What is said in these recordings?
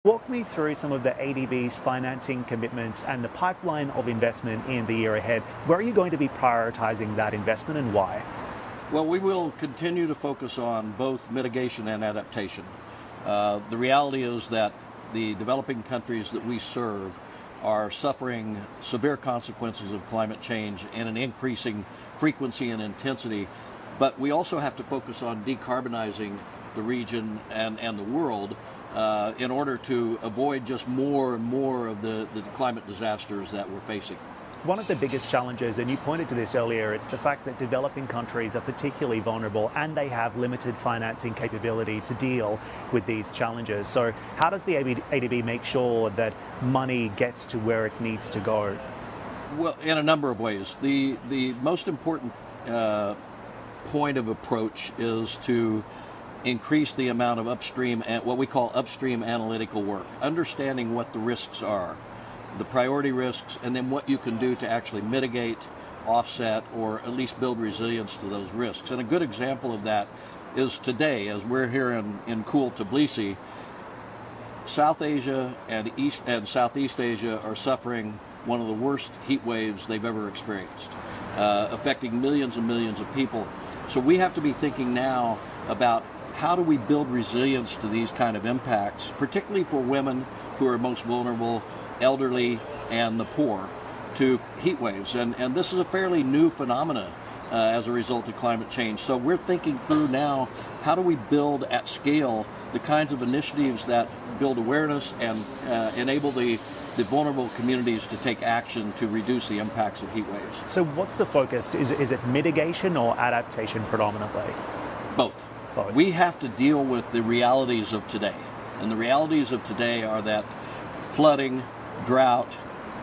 Walk me through some of the ADB's financing commitments and the pipeline of investment in the year ahead. Where are you going to be prioritizing that investment and why? Well, we will continue to focus on both mitigation and adaptation. The reality is that the developing countries that we serve are suffering severe consequences of climate change and an increasing frequency and intensity. But we also have to focus on decarbonizing the region and the world in order to avoid just more and more of the climate disasters that we're facing. One of the biggest challenges, and you pointed to this earlier, it's the fact that developing countries are particularly vulnerable and they have limited financing capability to deal with these challenges. So how does the ADB make sure that money gets to where it needs to go? Well, in a number of ways. The most important point of approach is to increase the amount of upstream, what we call upstream analytical work, understanding what the risks are, the priority risks, and then what you can do to actually mitigate, offset, or at least build resilience to those risks. And a good example of that is today, as we're here in cool Tbilisi, South Asia and East and Southeast Asia are suffering one of the worst heat waves they've ever experienced, affecting millions and millions of people. So we have to be thinking now about how do we build resilience to these kind of impacts, particularly for women who are most vulnerable, elderly, and the poor, to heat waves. And this is a fairly new phenomena as a result of climate change. So we're thinking through now, how do we build at scale the kinds of initiatives that build awareness and enable the vulnerable communities to take action to reduce the impacts of heat waves. So what's the focus? Is it mitigation or adaptation predominantly? Both. We have to deal with the realities of today. And the realities of today are that flooding, drought,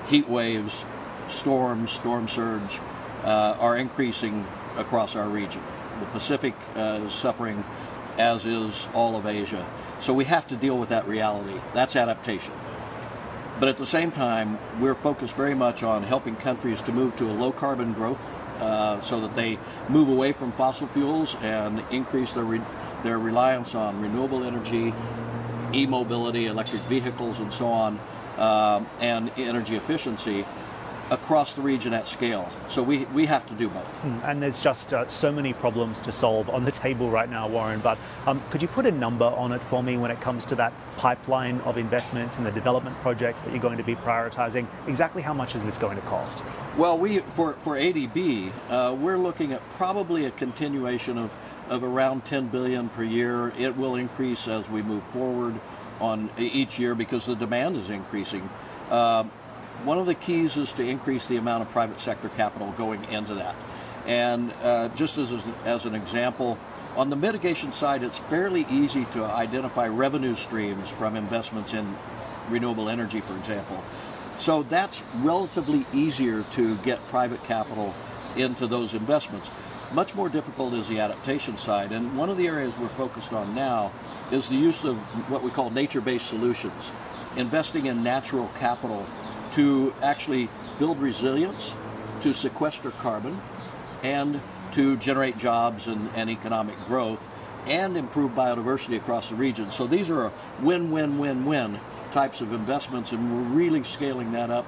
heat waves, storms, storm surge are increasing across our region. The Pacific is suffering, as is all of Asia. So we have to deal with that reality. That's adaptation. But at the same time, we're focused very much on helping countries to move to a low carbon growth so that they move away from fossil fuels and increase their reliance on renewable energy, e-mobility, electric vehicles, and so on, and energy efficiency across the region at scale. So we have to do both. And there's just so many problems to solve on the table right now, Warren, but could you put a number on it for me when it comes to that pipeline of investments and the development projects that you're going to be prioritizing? Exactly how much is this going to cost? Well, for ADB, we're looking at probably a continuation of around $10 billion per year. It will increase as we move forward on each year because the demand is increasing. One of the keys is to increase the amount of private sector capital going into that. And just as an example, on the mitigation side, it's fairly easy to identify revenue streams from investments in renewable energy, for example. So that's relatively easier to get private capital into those investments. Much more difficult is the adaptation side. And one of the areas we're focused on now is the use of what we call nature-based solutions, investing in natural capital to actually build resilience, to sequester carbon, and to generate jobs and economic growth, and improve biodiversity across the region. So these are win-win-win-win types of investments, and we're really scaling that up.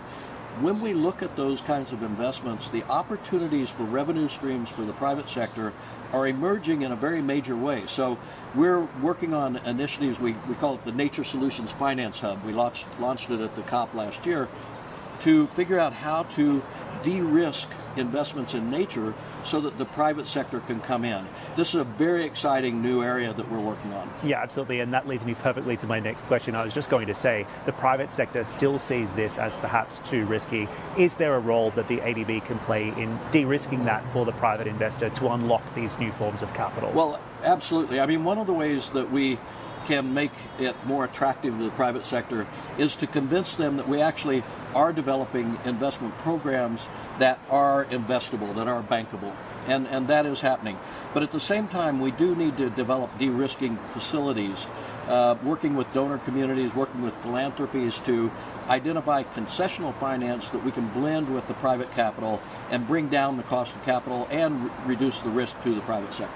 When we look at those kinds of investments, the opportunities for revenue streams for the private sector are emerging in a very major way. So we're working on initiatives, we call it the Nature Solutions Finance Hub. We launched it at the COP last year to figure out how to de-risk investments in nature so that the private sector can come in. This is a very exciting new area that we're working on. Yeah, absolutely, and that leads me perfectly to my next question. I was just going to say, the private sector still sees this as perhaps too risky. Is there a role that the ADB can play in de-risking that for the private investor to unlock these new forms of capital? Well, absolutely. I mean, one of the ways that we can make it more attractive to the private sector is to convince them that we actually are developing investment programs that are investable, that are bankable, and that is happening. But at the same time, we do need to develop de-risking facilities, working with donor communities, working with philanthropies to identify concessional finance that we can blend with the private capital and bring down the cost of capital and reduce the risk to the private sector.